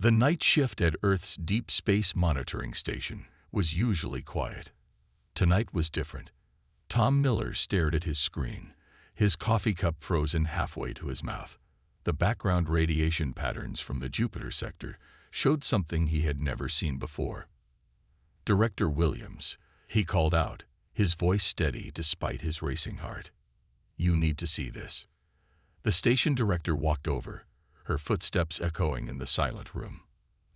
The night shift at Earth's Deep Space Monitoring Station was usually quiet. Tonight was different. Tom Miller stared at his screen, his coffee cup frozen halfway to his mouth. The background radiation patterns from the Jupiter sector showed something he had never seen before. "Director Williams," he called out, his voice steady despite his racing heart. "You need to see this." The station director walked over, her footsteps echoing in the silent room.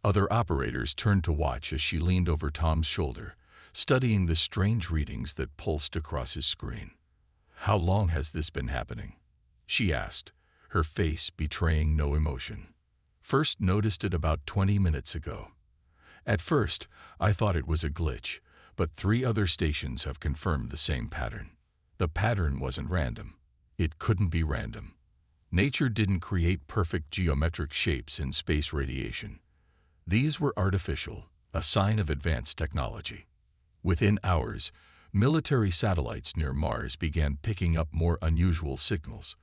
Other operators turned to watch as she leaned over Tom's shoulder, studying the strange readings that pulsed across his screen. "How long has this been happening?" she asked, her face betraying no emotion. "First noticed it about 20 minutes ago. At first, I thought it was a glitch, but 3 other stations have confirmed the same pattern. The pattern wasn't random. It couldn't be random. Nature didn't create perfect geometric shapes in space radiation. These were artificial, a sign of advanced technology." Within hours, military satellites near Mars began picking up more unusual signals.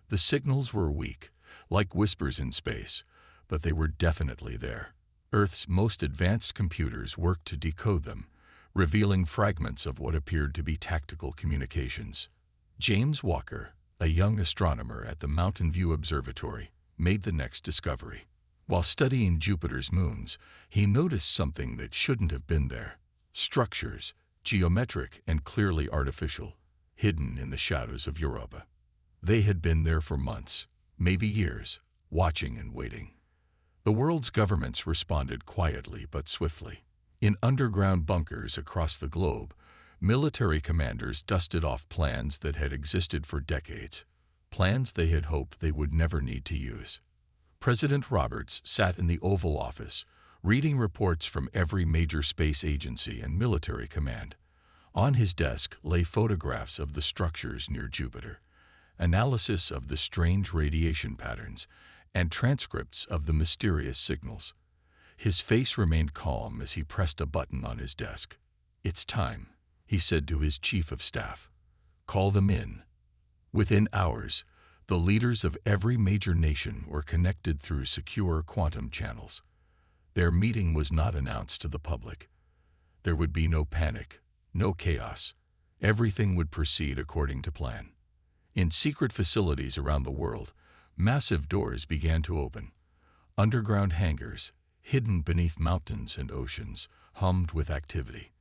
The signals were weak, like whispers in space, but they were definitely there. Earth's most advanced computers worked to decode them, revealing fragments of what appeared to be tactical communications. James Walker, a young astronomer at the Mountain View Observatory, made the next discovery. While studying Jupiter's moons, he noticed something that shouldn't have been there. Structures, geometric and clearly artificial, hidden in the shadows of Europa. They had been there for months, maybe years, watching and waiting. The world's governments responded quietly but swiftly. In underground bunkers across the globe, military commanders dusted off plans that had existed for decades, plans they had hoped they would never need to use. President Roberts sat in the Oval Office, reading reports from every major space agency and military command. On his desk lay photographs of the structures near Jupiter, analysis of the strange radiation patterns, and transcripts of the mysterious signals. His face remained calm as he pressed a button on his desk. "It's time," he said to his chief of staff. "Call them in." Within hours, the leaders of every major nation were connected through secure quantum channels. Their meeting was not announced to the public. There would be no panic, no chaos. Everything would proceed according to plan. In secret facilities around the world, massive doors began to open. Underground hangars, hidden beneath mountains and oceans, hummed with activity.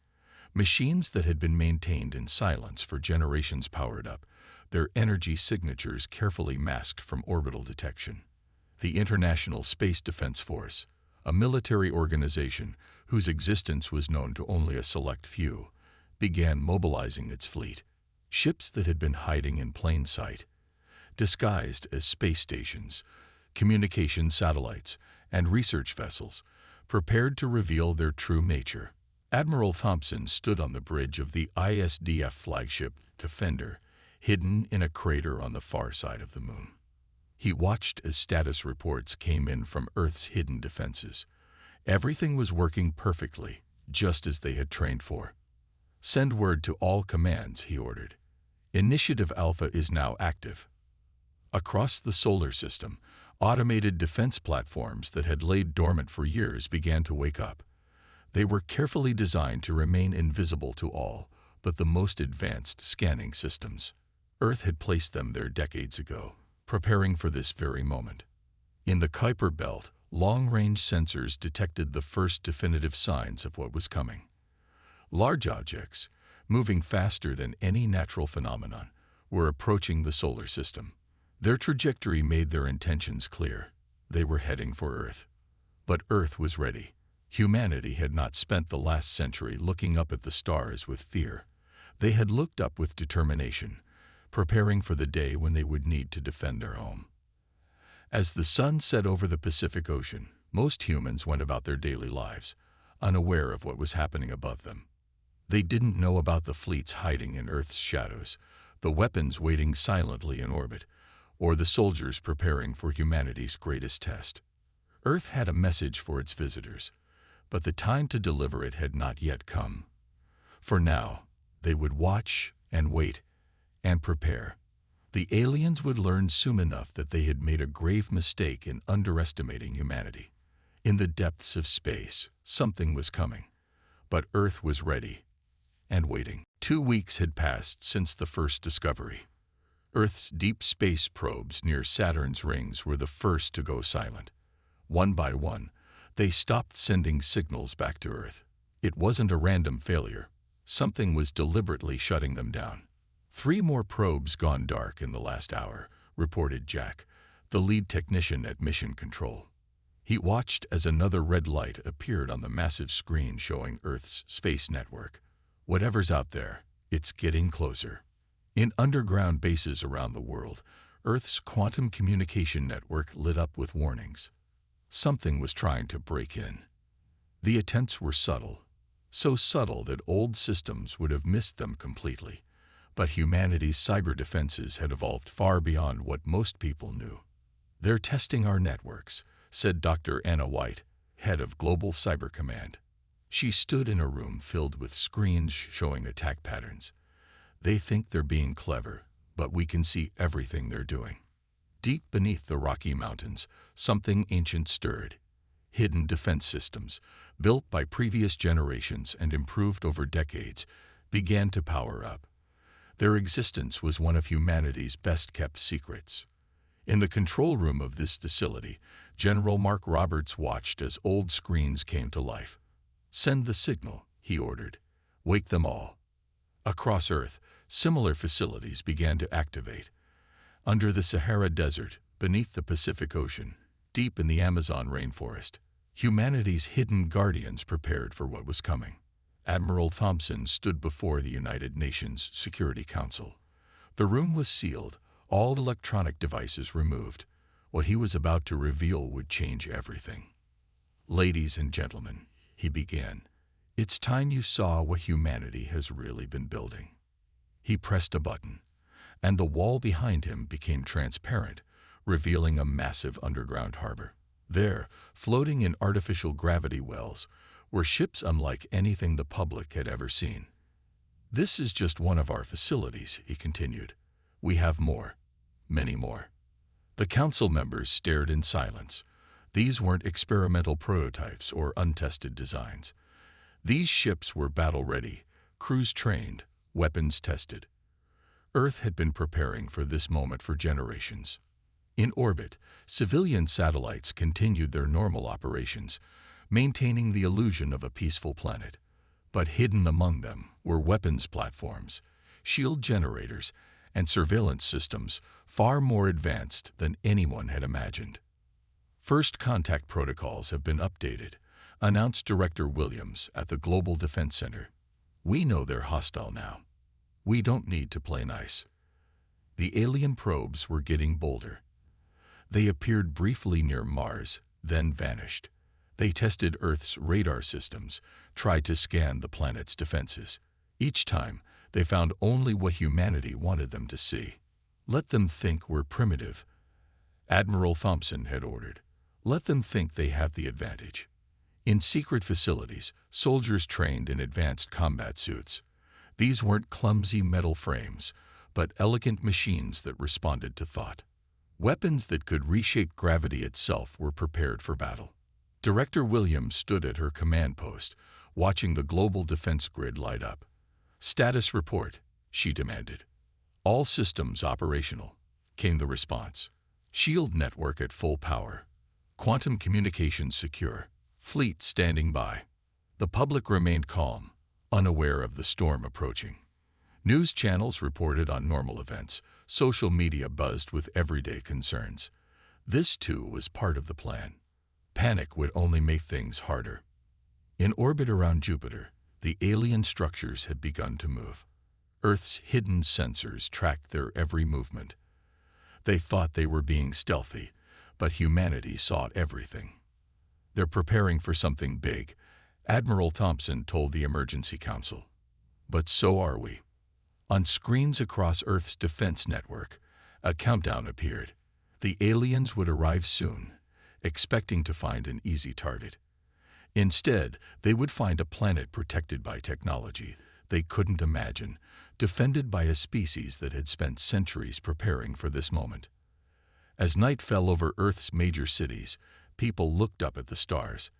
Machines that had been maintained in silence for generations powered up, their energy signatures carefully masked from orbital detection. The International Space Defense Force, a military organization whose existence was known to only a select few, began mobilizing its fleet. Ships that had been hiding in plain sight, disguised as space stations, communication satellites, and research vessels, prepared to reveal their true nature. Admiral Thompson stood on the bridge of the ISDF flagship Defender, hidden in a crater on the far side of the moon. He watched as status reports came in from Earth's hidden defenses. Everything was working perfectly, just as they had trained for. "Send word to all commands," he ordered. "Initiative Alpha is now active." Across the solar system, automated defense platforms that had laid dormant for years began to wake up. They were carefully designed to remain invisible to all but the most advanced scanning systems. Earth had placed them there decades ago, preparing for this very moment. In the Kuiper Belt, long-range sensors detected the first definitive signs of what was coming. Large objects, moving faster than any natural phenomenon, were approaching the solar system. Their trajectory made their intentions clear. They were heading for Earth. But Earth was ready. Humanity had not spent the last century looking up at the stars with fear. They had looked up with determination, preparing for the day when they would need to defend their home. As the sun set over the Pacific Ocean, most humans went about their daily lives, unaware of what was happening above them. They didn't know about the fleets hiding in Earth's shadows, the weapons waiting silently in orbit, or the soldiers preparing for humanity's greatest test. Earth had a message for its visitors, but the time to deliver it had not yet come. For now, they would watch and wait and prepare. The aliens would learn soon enough that they had made a grave mistake in underestimating humanity. In the depths of space, something was coming, but Earth was ready and waiting. 2 weeks had passed since the first discovery. Earth's deep space probes near Saturn's rings were the first to go silent. One by one, they stopped sending signals back to Earth. It wasn't a random failure. Something was deliberately shutting them down. 3 more probes gone dark in the last hour, reported Jack, the lead technician at Mission Control. He watched as another red light appeared on the massive screen showing Earth's space network. Whatever's out there, it's getting closer. In underground bases around the world, Earth's quantum communication network lit up with warnings. Something was trying to break in. The attempts were subtle, so subtle that old systems would have missed them completely. But humanity's cyber defenses had evolved far beyond what most people knew. "They're testing our networks," said Dr. Anna White, head of Global Cyber Command. She stood in a room filled with screens showing attack patterns. "They think they're being clever, but we can see everything they're doing." Deep beneath the Rocky Mountains, something ancient stirred. Hidden defense systems, built by previous generations and improved over decades, began to power up. Their existence was one of humanity's best-kept secrets. In the control room of this facility, General Mark Roberts watched as old screens came to life. "Send the signal," he ordered. "Wake them all." Across Earth, similar facilities began to activate. Under the Sahara Desert, beneath the Pacific Ocean, deep in the Amazon rainforest, humanity's hidden guardians prepared for what was coming. Admiral Thompson stood before the United Nations Security Council. The room was sealed, all electronic devices removed. What he was about to reveal would change everything. "Ladies and gentlemen," he began, "it's time you saw what humanity has really been building." He pressed a button, and the wall behind him became transparent, revealing a massive underground harbor. There, floating in artificial gravity wells, were ships unlike anything the public had ever seen. "This is just one of our facilities," he continued. "We have more, many more." The council members stared in silence. These weren't experimental prototypes or untested designs. These ships were battle-ready, cruise-trained, weapons-tested. Earth had been preparing for this moment for generations. In orbit, civilian satellites continued their normal operations, maintaining the illusion of a peaceful planet. But hidden among them were weapons platforms, shield generators, and surveillance systems far more advanced than anyone had imagined. "First contact protocols have been updated," announced Director Williams at the Global Defense Center. "We know they're hostile now. We don't need to play nice." The alien probes were getting bolder. They appeared briefly near Mars, then vanished. They tested Earth's radar systems, tried to scan the planet's defenses. Each time, they found only what humanity wanted them to see. "Let them think we're primitive," Admiral Thompson had ordered. "Let them think they have the advantage." In secret facilities, soldiers trained in advanced combat suits. These weren't clumsy metal frames, but elegant machines that responded to thought. Weapons that could reshape gravity itself were prepared for battle. Director Williams stood at her command post, watching the global defense grid light up. "Status report," she demanded. "All systems operational," came the response. "Shield network at full power. Quantum communications secure. Fleet standing by." The public remained calm, unaware of the storm approaching. News channels reported on normal events. Social media buzzed with everyday concerns. This, too, was part of the plan. Panic would only make things harder. In orbit around Jupiter, the alien structures had begun to move. Earth's hidden sensors tracked their every movement. They thought they were being stealthy, but humanity saw everything. "They're preparing for something big," Admiral Thompson told the Emergency Council. "But so are we." On screens across Earth's defense network, a countdown appeared. The aliens would arrive soon, expecting to find an easy target. Instead, they would find a planet protected by technology they couldn't imagine, defended by a species that had spent centuries preparing for this moment. As night fell over Earth's major cities, People looked up at the stars,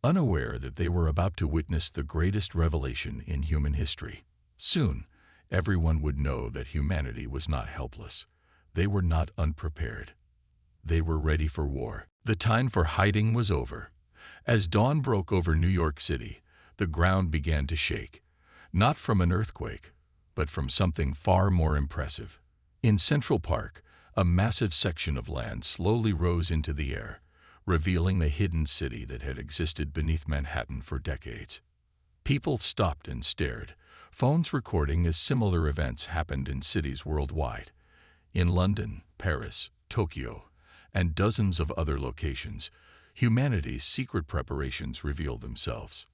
unaware that they were about to witness the greatest revelation in human history. Soon, everyone would know that humanity was not helpless. They were not unprepared. They were ready for war. The time for hiding was over. As dawn broke over New York City, the ground began to shake, not from an earthquake, but from something far more impressive. In Central Park, a massive section of land slowly rose into the air, revealing the hidden city that had existed beneath Manhattan for decades. People stopped and stared, phones recording as similar events happened in cities worldwide. In London, Paris, Tokyo, and dozens of other locations, humanity's secret preparations revealed themselves.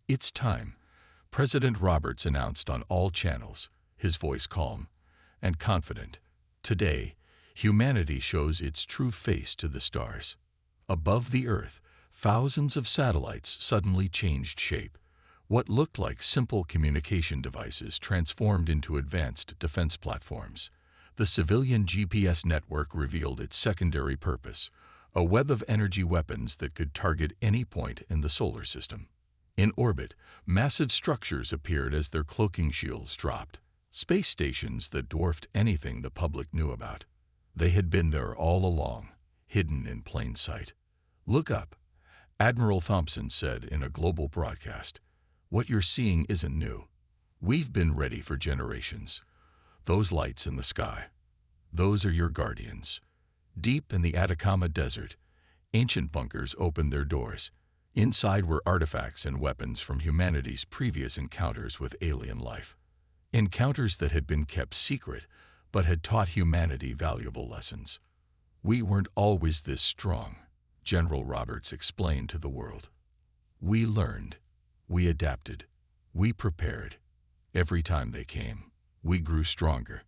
"It's time," President Roberts announced on all channels, his voice calm and confident. "Today, humanity shows its true face to the stars." Above the Earth, thousands of satellites suddenly changed shape. What looked like simple communication devices transformed into advanced defense platforms. The civilian GPS network revealed its secondary purpose, a web of energy weapons that could target any point in the solar system. In orbit, massive structures appeared as their cloaking shields dropped, space stations that dwarfed anything the public knew about. They had been there all along, hidden in plain sight. "Look up," Admiral Thompson said in a global broadcast. "What you're seeing isn't new. We've been ready for generations. Those lights in the sky, those are your guardians." Deep in the Atacama Desert, ancient bunkers opened their doors. Inside were artifacts and weapons from humanity's previous encounters with alien life. Encounters that had been kept secret, but had taught humanity valuable lessons. "We weren't always this strong," General Roberts explained to the world. "We learned, we adapted, we prepared. Every time they came, we grew stronger."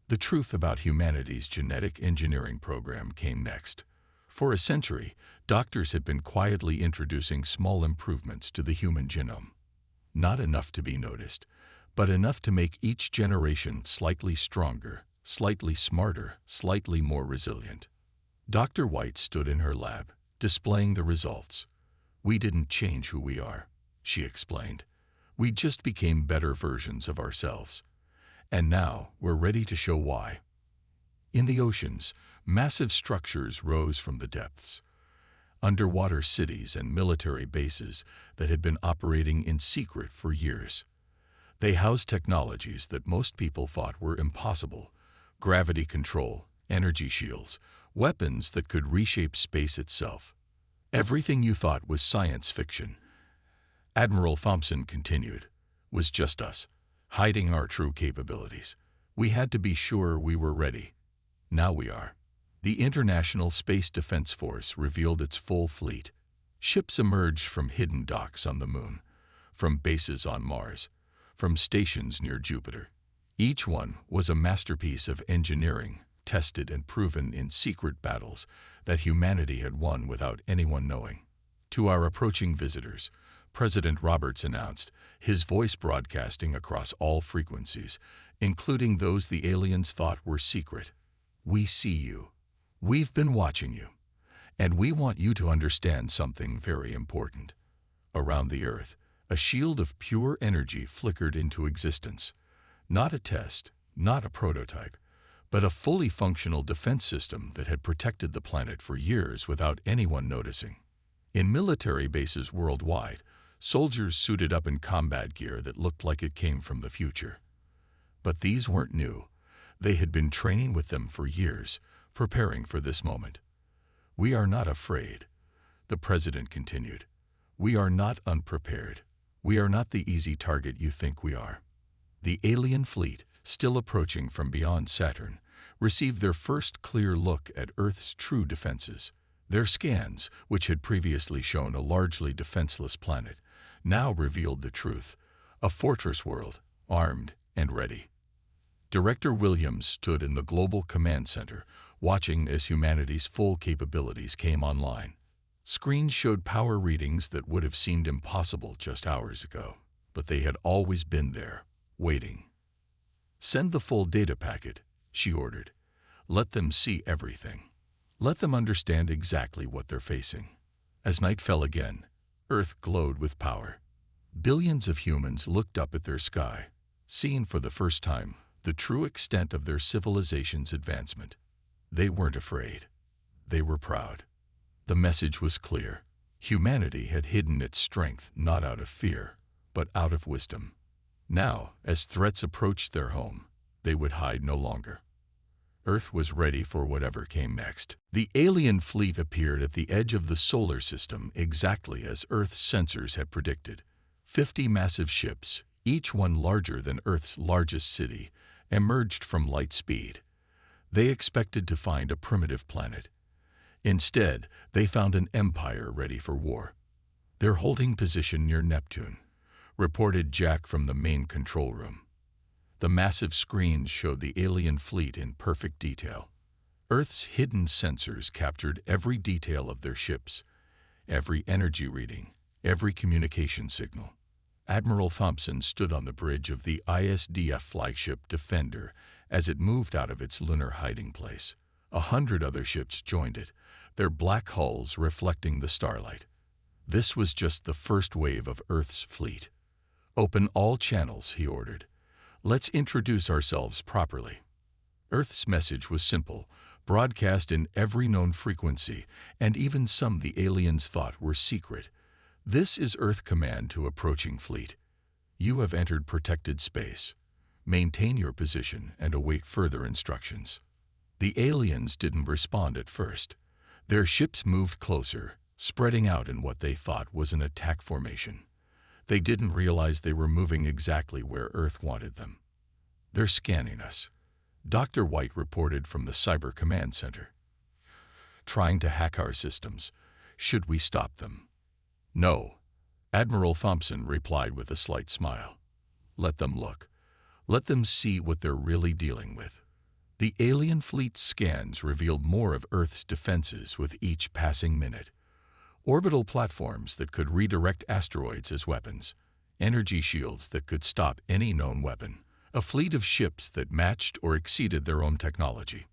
The truth about humanity's genetic engineering program came next. For a century, doctors had been quietly introducing small improvements to the human genome. Not enough to be noticed, but enough to make each generation slightly stronger, slightly smarter, slightly more resilient. Dr. White stood in her lab, displaying the results. "We didn't change who we are," she explained. "We just became better versions of ourselves. And now we're ready to show why." In the oceans, massive structures rose from the depths. Underwater cities and military bases that had been operating in secret for years. They housed technologies that most people thought were impossible: gravity control, energy shields, weapons that could reshape space itself. "Everything you thought was science fiction," Admiral Thompson continued, "was just us, hiding our true capabilities. We had to be sure we were ready. Now we are." The International Space Defense Force revealed its full fleet. Ships emerged from hidden docks on the Moon, from bases on Mars, from stations near Jupiter. Each one was a masterpiece of engineering, tested and proven in secret battles that humanity had won without anyone knowing. To our approaching visitors, President Roberts announced, his voice broadcasting across all frequencies, including those the aliens thought were secret. "We see you. We've been watching you. And we want you to understand something very important." Around the Earth, a shield of pure energy flickered into existence. Not a test, not a prototype, but a fully functional defense system that had protected the planet for years without anyone noticing. In military bases worldwide, soldiers suited up in combat gear that looked like it came from the future. But these weren't new. They had been training with them for years, preparing for this moment. "We are not afraid," the president continued. "We are not unprepared. We are not the easy target you think we are." The alien fleet, still approaching from beyond Saturn, received their first clear look at Earth's true defenses. Their scans, which had previously shown a largely defenseless planet, now revealed the truth: a fortress world, armed and ready. Director Williams stood in the Global Command Center, watching as humanity's full capabilities came online. Screens showed power readings that would have seemed impossible just hours ago, but they had always been there, waiting. "Send the full data packet," she ordered. "Let them see everything. Let them understand exactly what they're facing." As night fell again, Earth glowed with power. Billions of humans looked up at their sky, seeing for the first time the true extent of their civilization's advancement. They weren't afraid. They were proud. The message was clear. Humanity had hidden its strength not out of fear, but out of wisdom. Now, as threats approached their home, they would hide no longer. Earth was ready for whatever came next. The alien fleet appeared at the edge of the solar system exactly as Earth's sensors had predicted. 50 massive ships, each one larger than Earth's largest city, emerged from light speed. They expected to find a primitive planet. Instead, they found an empire ready for war. "They're holding position near Neptune," reported Jack from the main control room. The massive screens showed the alien fleet in perfect detail. Earth's hidden sensors captured every detail of their ships, every energy reading, every communication signal. Admiral Thompson stood on the bridge of the ISDF flagship Defender as it moved out of its lunar hiding place. 100 other ships joined it, their black hulls reflecting the starlight. This was just the first wave of Earth's fleet. "Open all channels," he ordered. "Let's introduce ourselves properly." Earth's message was simple, broadcast in every known frequency, and even some the aliens thought were secret. "This is Earth Command to approaching fleet. You have entered protected space. Maintain your position and await further instructions." The aliens didn't respond at first. Their ships moved closer, spreading out in what they thought was an attack formation. They didn't realize they were moving exactly where Earth wanted them. "They're scanning us," Dr. White reported from the Cyber Command Center. "Trying to hack our systems. Should we stop them?" "No," Admiral Thompson replied with a slight smile. "Let them look. Let them see what they're really dealing with." The alien fleet's scans revealed more of Earth's defenses with each passing minute. Orbital platforms that could redirect asteroids as weapons, energy shields that could stop any known weapon, a fleet of ships that matched or exceeded their own technology.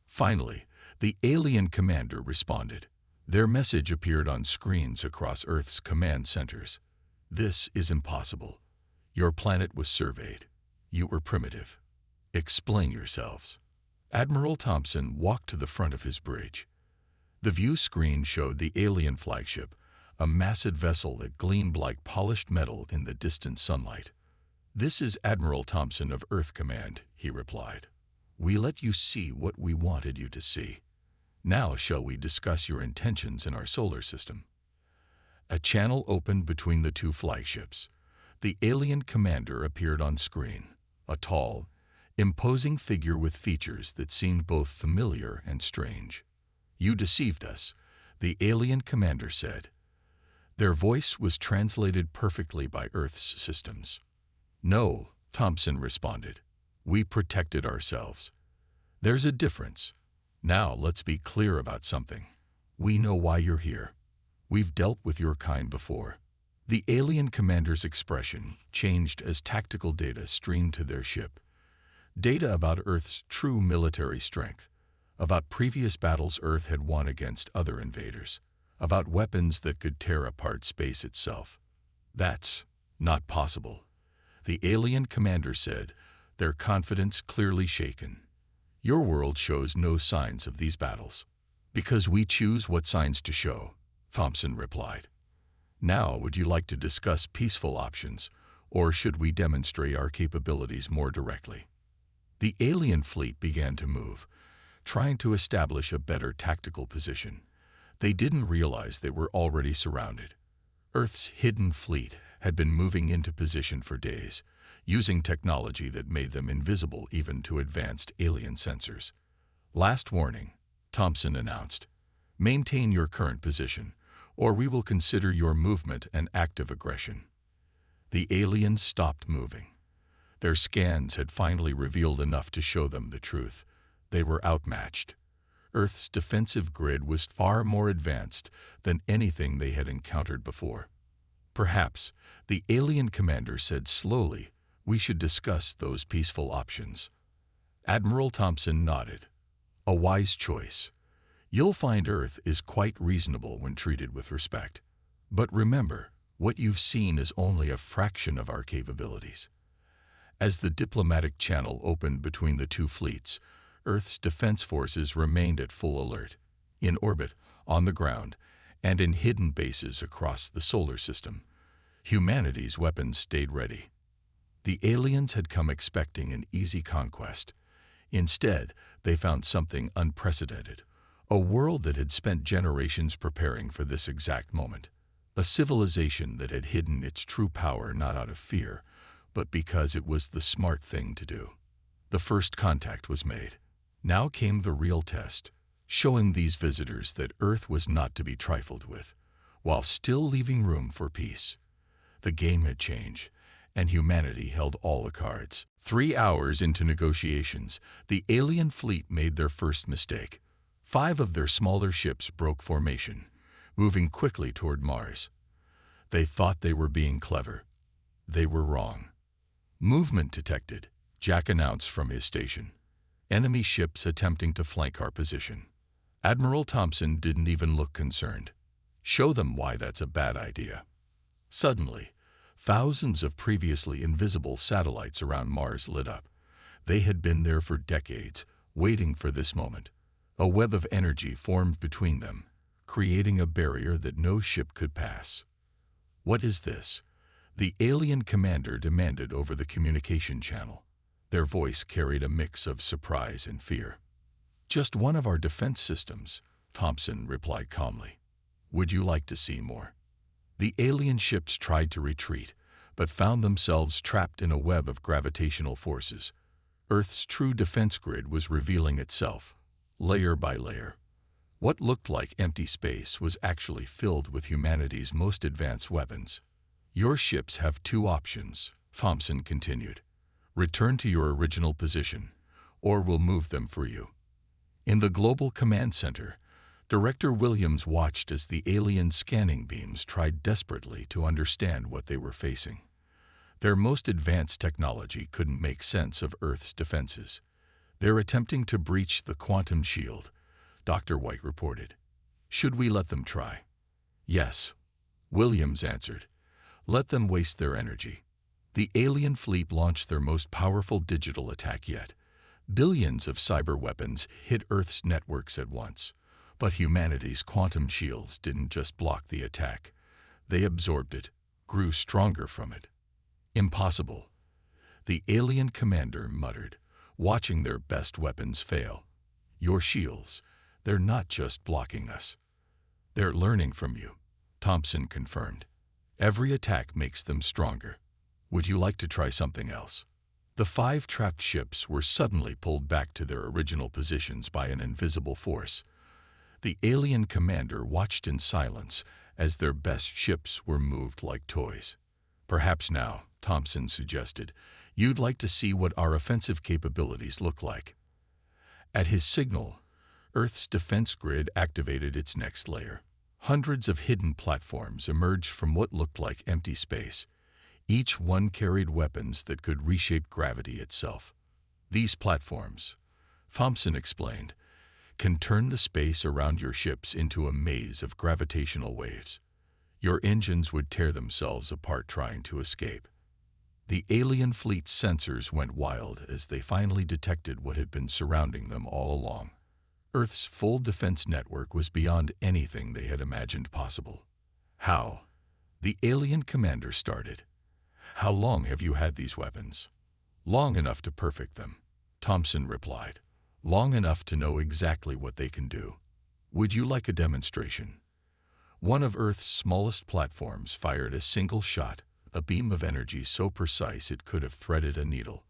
Finally, the alien commander responded. Their message appeared on screens across Earth's command centers. "This is impossible. Your planet was surveyed. You were primitive. Explain yourselves." Admiral Thompson walked to the front of his bridge. The view screen showed the alien flagship, a massive vessel that gleamed like polished metal in the distant sunlight. "This is Admiral Thompson of Earth Command," he replied. "We let you see what we wanted you to see. Now shall we discuss your intentions in our solar system?" A channel opened between the two flagships. The alien commander appeared on screen, a tall, imposing figure with features that seemed both familiar and strange. "You deceived us," the alien commander said. Their voice was translated perfectly by Earth's systems. "No," Thompson responded. "We protected ourselves. There's a difference. Now let's be clear about something. We know why you're here. We've dealt with your kind before." The alien commander's expression changed as tactical data streamed to their ship. Data about Earth's true military strength, about previous battles Earth had won against other invaders, about weapons that could tear apart space itself. "That's not possible," the alien commander said, their confidence clearly shaken. "Your world shows no signs of these battles." "Because we choose what signs to show," Thompson replied. "Now, would you like to discuss peaceful options, or should we demonstrate our capabilities more directly?" The alien fleet began to move, trying to establish a better tactical position. They didn't realize they were already surrounded. Earth's hidden fleet had been moving into position for days, using technology that made them invisible even to advanced alien sensors. "Last warning," Thompson announced. "Maintain your current position, or we will consider your movement an act of aggression." The aliens stopped moving. Their scans had finally revealed enough to show them the truth. They were outmatched. Earth's defensive grid was far more advanced than anything they had encountered before. "Perhaps," the alien commander said slowly, "we should discuss those peaceful options." Admiral Thompson nodded. "A wise choice. You'll find Earth is quite reasonable when treated with respect. But remember, what you've seen is only a fraction of our capabilities. As the diplomatic channel opened between the two fleets, Earth's defense forces remained at full alert, in orbit, on the ground, and in hidden bases across the solar system. Humanity's weapons stayed ready. The aliens had come expecting an easy conquest. Instead, they found something unprecedented, a world that had spent generations preparing for this exact moment, a civilization that had hidden its true power not out of fear, but because it was the smart thing to do. The first contact was made. Now came the real test, showing these visitors that Earth was not to be trifled with, while still leaving room for peace. The game had changed, and humanity held all the cards. 3 hours into negotiations, the alien fleet made their first mistake. 5 of their smaller ships broke formation, moving quickly toward Mars. They thought they were being clever. They were wrong. "Movement detected," Jack announced from his station. "Enemy ships attempting to flank our position." Admiral Thompson didn't even look concerned. "Show them why that's a bad idea." Suddenly, thousands of previously invisible satellites around Mars lit up. They had been there for decades, waiting for this moment. A web of energy formed between them, creating a barrier that no ship could pass. "What is this?" the alien commander demanded over the communication channel. Their voice carried a mix of surprise and fear. "Just one of our defense systems," Thompson replied calmly. "Would you like to see more?" The alien ships tried to retreat, but found themselves trapped in a web of gravitational forces. Earth's true defense grid was revealing itself, layer by layer. What looked like empty space was actually filled with humanity's most advanced weapons. "Your ships have 2 options," Thompson continued. "Return to your original position, or we'll move them for you." In the Global Command Center, Director Williams watched as the alien scanning beams tried desperately to understand what they were facing. Their most advanced technology couldn't make sense of Earth's defenses. "They're attempting to breach the quantum shield," Dr. White reported. "Should we let them try?" "Yes," Williams answered. "Let them waste their energy." The alien fleet launched their most powerful digital attack yet. Billions of cyber weapons hit Earth's networks at once. But humanity's quantum shields didn't just block the attack. They absorbed it, grew stronger from it. "Impossible," the alien commander muttered, watching their best weapons fail. "Your shields, they're not just blocking us. They're learning from you," Thompson confirmed. "Every attack makes them stronger. Would you like to try something else?" The 5 trapped ships were suddenly pulled back to their original positions by an invisible force. The alien commander watched in silence as their best ships were moved like toys. "Perhaps now," Thompson suggested, "you'd like to see what our offensive capabilities look like." At his signal, Earth's defense grid activated its next layer. Hundreds of hidden platforms emerged from what looked like empty space. Each one carried weapons that could reshape gravity itself. "These platforms," Thompson explained, "can turn the space around your ships into a maze of gravitational waves. Your engines would tear themselves apart trying to escape." The alien fleet's sensors went wild as they finally detected what had been surrounding them all along. Earth's full defense network was beyond anything they had imagined possible. "How?" the alien commander started. "How long have you had these weapons?" "Long enough to perfect them," Thompson replied. "Long enough to know exactly what they can do." "Would you like a demonstration?" One of Earth's smallest platforms fired a single shot, a beam of energy so precise it could have threaded a needle.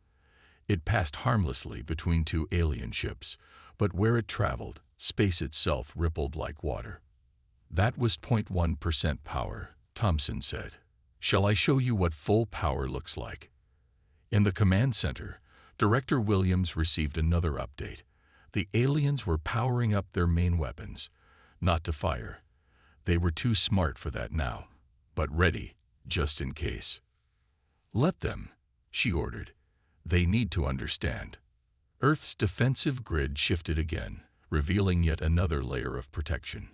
It passed harmlessly between 2 alien ships, but where it traveled, space itself rippled like water. "That was 0.1% power," Thompson said. "Shall I show you what full power looks like?" In the command center, Director Williams received another update. The aliens were powering up their main weapons, not to fire. They were too smart for that now, but ready, just in case. "Let them," she ordered. "They need to understand." Earth's defensive grid shifted again, revealing yet another layer of protection.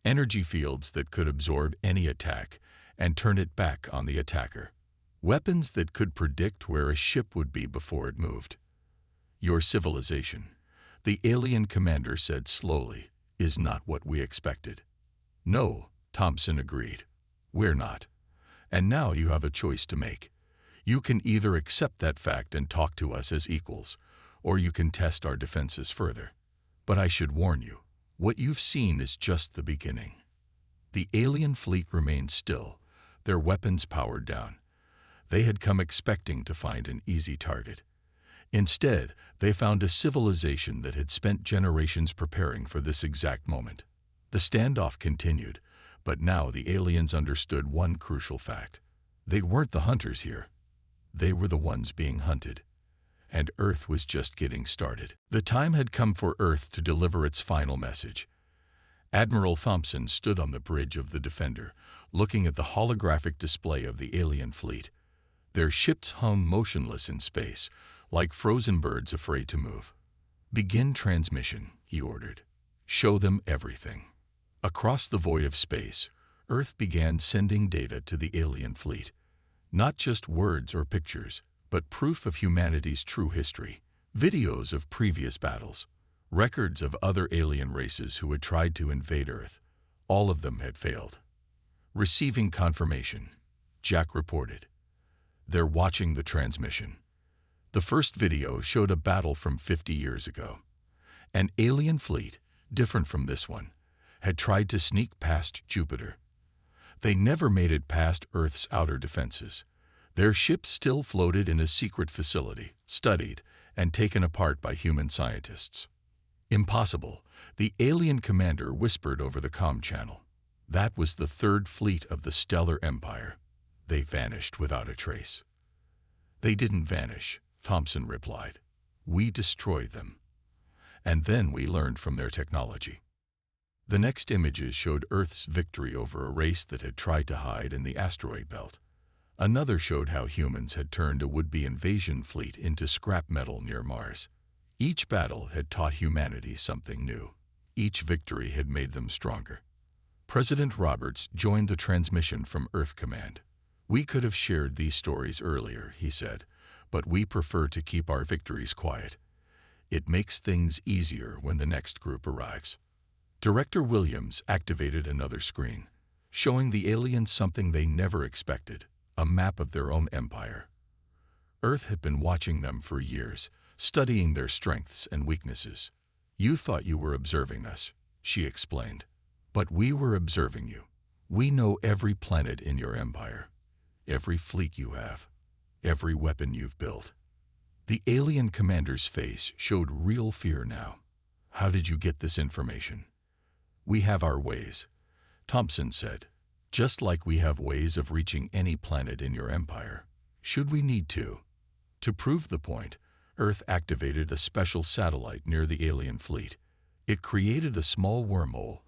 Energy fields that could absorb any attack and turn it back on the attacker. Weapons that could predict where a ship would be before it moved. Your civilization, the alien commander said slowly, is not what we expected. No, Thompson agreed. We're not. And now you have a choice to make. You can either accept that fact and talk to us as equals, or you can test our defenses further. But I should warn you, what you've seen is just the beginning. The alien fleet remained still, their weapons powered down. They had come expecting to find an easy target. Instead, they found a civilization that had spent generations preparing for this exact moment. The standoff continued, but now the aliens understood one crucial fact. They weren't the hunters here. They were the ones being hunted. And Earth was just getting started. The time had come for Earth to deliver its final message. Admiral Thompson stood on the bridge of the Defender, looking at the holographic display of the alien fleet. Their ships hung motionless in space, like frozen birds afraid to move. "Begin transmission," he ordered. "Show them everything." Across the void of space, Earth began sending data to the alien fleet. Not just words or pictures, but proof of humanity's true history. Videos of previous battles, records of other alien races who had tried to invade Earth. All of them had failed. Receiving confirmation, Jack reported. They're watching the transmission. The first video showed a battle from 50 years ago. An alien fleet, different from this one, had tried to sneak past Jupiter. They never made it past Earth's outer defenses. Their ships still floated in a secret facility, studied and taken apart by human scientists. "Impossible," the alien commander whispered over the comm channel. That was the third fleet of the Stellar Empire. They vanished without a trace. "They didn't vanish," Thompson replied. "We destroyed them. And then we learned from their technology." The next images showed Earth's victory over a race that had tried to hide in the asteroid belt. Another showed how humans had turned a would-be invasion fleet into scrap metal near Mars. Each battle had taught humanity something new. Each victory had made them stronger. President Roberts joined the transmission from Earth Command. "We could have shared these stories earlier," he said, "but we prefer to keep our victories quiet. It makes things easier when the next group arrives." Director Williams activated another screen, showing the aliens something they never expected, a map of their own empire. Earth had been watching them for years, studying their strengths and weaknesses. "You thought you were observing us," she explained. "But we were observing you. We know every planet in your empire, every fleet you have, every weapon you've built." The alien commander's face showed real fear now. "How did you get this information?" "We have our ways," Thompson said. "Just like we have ways of reaching any planet in your empire, should we need to." To prove the point, Earth activated a special satellite near the alien fleet. It created a small wormhole,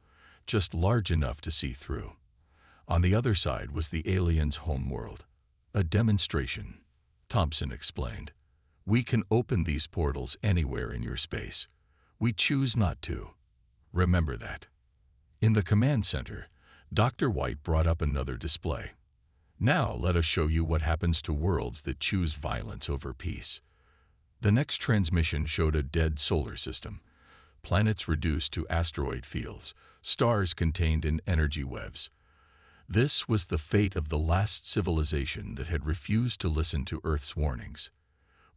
just large enough to see through. On the other side was the aliens' home world. "A demonstration," Thompson explained. "We can open these portals anywhere in your space. We choose not to. Remember that." In the command center, Dr. White brought up another display. "Now let us show you what happens to worlds that choose violence over peace." The next transmission showed a dead solar system, planets reduced to asteroid fields, stars contained in energy webs. This was the fate of the last civilization that had refused to listen to Earth's warnings.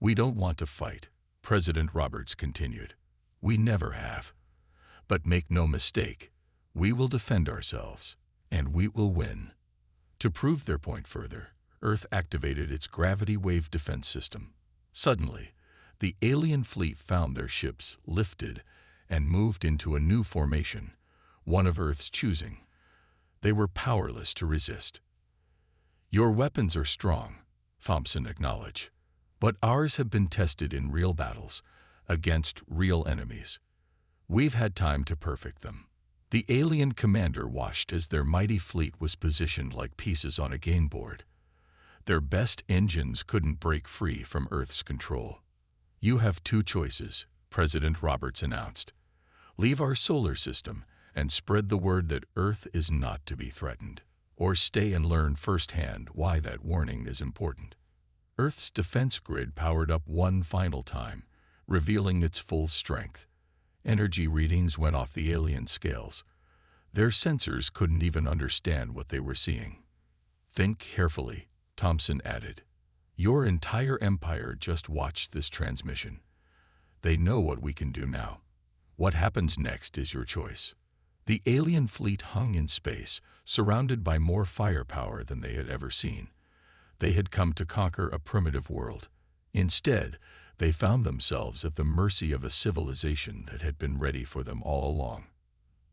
"We don't want to fight," President Roberts continued. "We never have. But make no mistake, we will defend ourselves, and we will win." To prove their point further, Earth activated its gravity wave defense system. Suddenly, the alien fleet found their ships lifted and moved into a new formation, one of Earth's choosing. They were powerless to resist. "Your weapons are strong," Thompson acknowledged, "but ours have been tested in real battles, against real enemies. We've had time to perfect them." The alien commander watched as their mighty fleet was positioned like pieces on a game board. Their best engines couldn't break free from Earth's control. "You have two choices," President Roberts announced. Leave our solar system and spread the word that Earth is not to be threatened. Or stay and learn firsthand why that warning is important. Earth's defense grid powered up one final time, revealing its full strength. Energy readings went off the alien scales. Their sensors couldn't even understand what they were seeing. Think carefully, Thompson added. Your entire empire just watched this transmission. They know what we can do now. What happens next is your choice. The alien fleet hung in space, surrounded by more firepower than they had ever seen. They had come to conquer a primitive world. Instead, they found themselves at the mercy of a civilization that had been ready for them all along.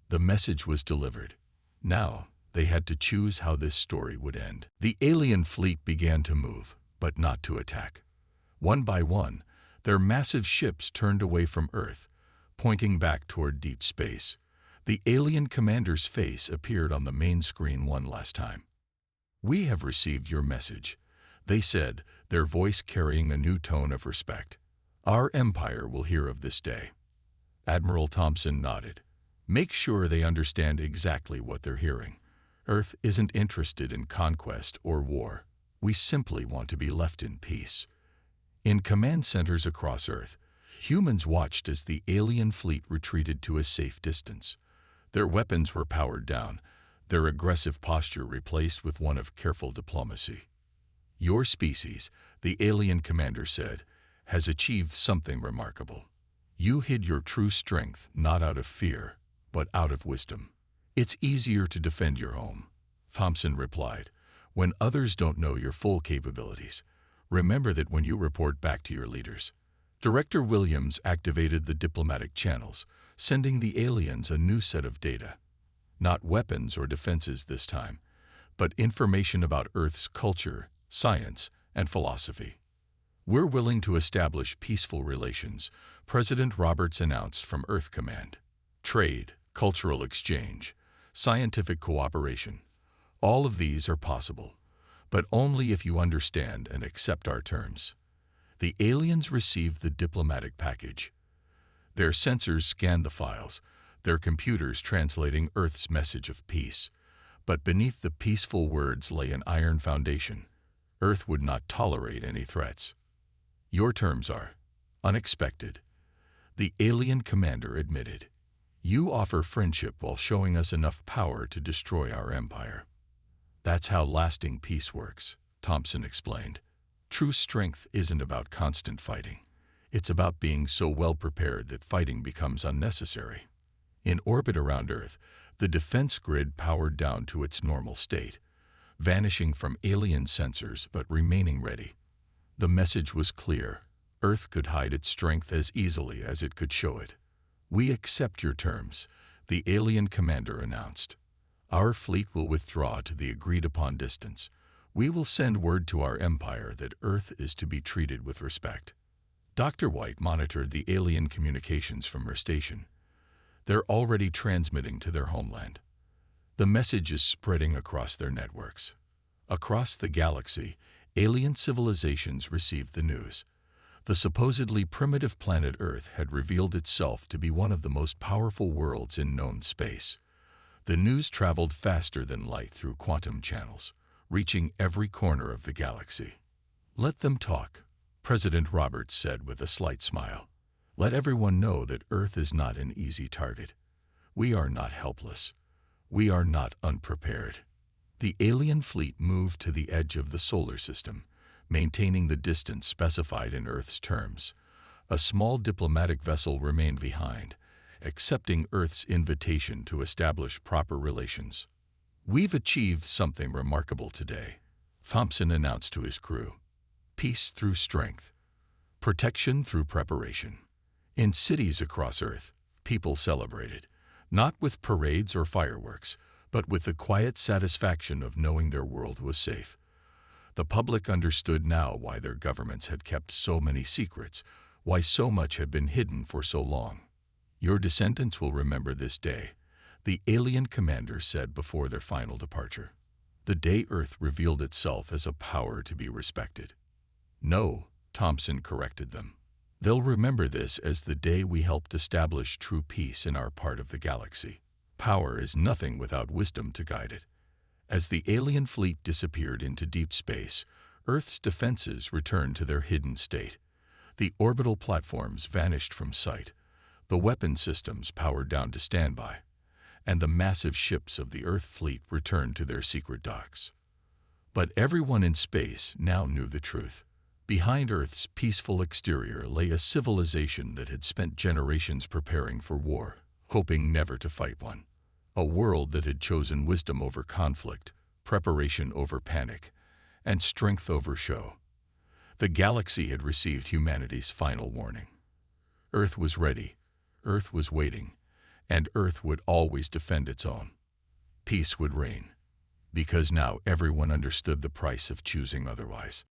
The message was delivered. Now, they had to choose how this story would end. The alien fleet began to move, but not to attack. One by one, their massive ships turned away from Earth, pointing back toward deep space. The alien commander's face appeared on the main screen one last time. "We have received your message," they said, their voice carrying a new tone of respect. "Our empire will hear of this day." Admiral Thompson nodded. "Make sure they understand exactly what they're hearing. Earth isn't interested in conquest or war. We simply want to be left in peace." In command centers across Earth, humans watched as the alien fleet retreated to a safe distance. Their weapons were powered down, their aggressive posture replaced with one of careful diplomacy. "Your species," the alien commander said, "has achieved something remarkable. You hid your true strength not out of fear, but out of wisdom. It's easier to defend your home," Thompson replied, "when others don't know your full capabilities. Remember that when you report back to your leaders." Director Williams activated the diplomatic channels, sending the aliens a new set of data. Not weapons or defenses this time, but information about Earth's culture, science, and philosophy. "We're willing to establish peaceful relations," President Roberts announced from Earth Command. "Trade, cultural exchange, scientific cooperation. All of these are possible, but only if you understand and accept our terms." The aliens received the diplomatic package. Their sensors scanned the files, their computers translating Earth's message of peace. But beneath the peaceful words lay an iron foundation. Earth would not tolerate any threats. "Your terms are unexpected," the alien commander admitted. "You offer friendship while showing us enough power to destroy our empire." "That's how lasting peace works," Thompson explained. "True strength isn't about constant fighting. It's about being so well prepared that fighting becomes unnecessary." In orbit around Earth, the defense grid powered down to its normal state, vanishing from alien sensors but remaining ready. The message was clear. Earth could hide its strength as easily as it could show it. "We accept your terms," the alien commander announced. "Our fleet will withdraw to the agreed-upon distance. We will send word to our empire that Earth is to be treated with respect." Dr. White monitored the alien communications from her station. They're already transmitting to their homeland. The message is spreading across their networks. Across the galaxy, alien civilizations received the news. The supposedly primitive planet Earth had revealed itself to be one of the most powerful worlds in known space. The news traveled faster than light through quantum channels, reaching every corner of the galaxy. "Let them talk," President Roberts said with a slight smile. "Let everyone know that Earth is not an easy target. We are not helpless. We are not unprepared." The alien fleet moved to the edge of the solar system, maintaining the distance specified in Earth's terms. A small diplomatic vessel remained behind, accepting Earth's invitation to establish proper relations. "We've achieved something remarkable today," Thompson announced to his crew. "Peace through strength. Protection through preparation." In cities across Earth, people celebrated, not with parades or fireworks, but with the quiet satisfaction of knowing their world was safe. The public understood now why their governments had kept so many secrets, why so much had been hidden for so long. "Your descendants will remember this day," the alien commander said before their final departure. "The day Earth revealed itself as a power to be respected." "No," Thompson corrected them. They'll remember this as the day we helped establish true peace in our part of the galaxy. Power is nothing without wisdom to guide it. As the alien fleet disappeared into deep space, Earth's defenses returned to their hidden state. The orbital platforms vanished from sight, the weapon systems powered down to standby, and the massive ships of the Earth fleet returned to their secret docks. But everyone in space now knew the truth. Behind Earth's peaceful exterior lay a civilization that had spent generations preparing for war, hoping never to fight one. A world that had chosen wisdom over conflict, preparation over panic, and strength over show. The galaxy had received humanity's final warning. Earth was ready, Earth was waiting, and Earth would always defend its own. Peace would reign, because now everyone understood the price of choosing otherwise.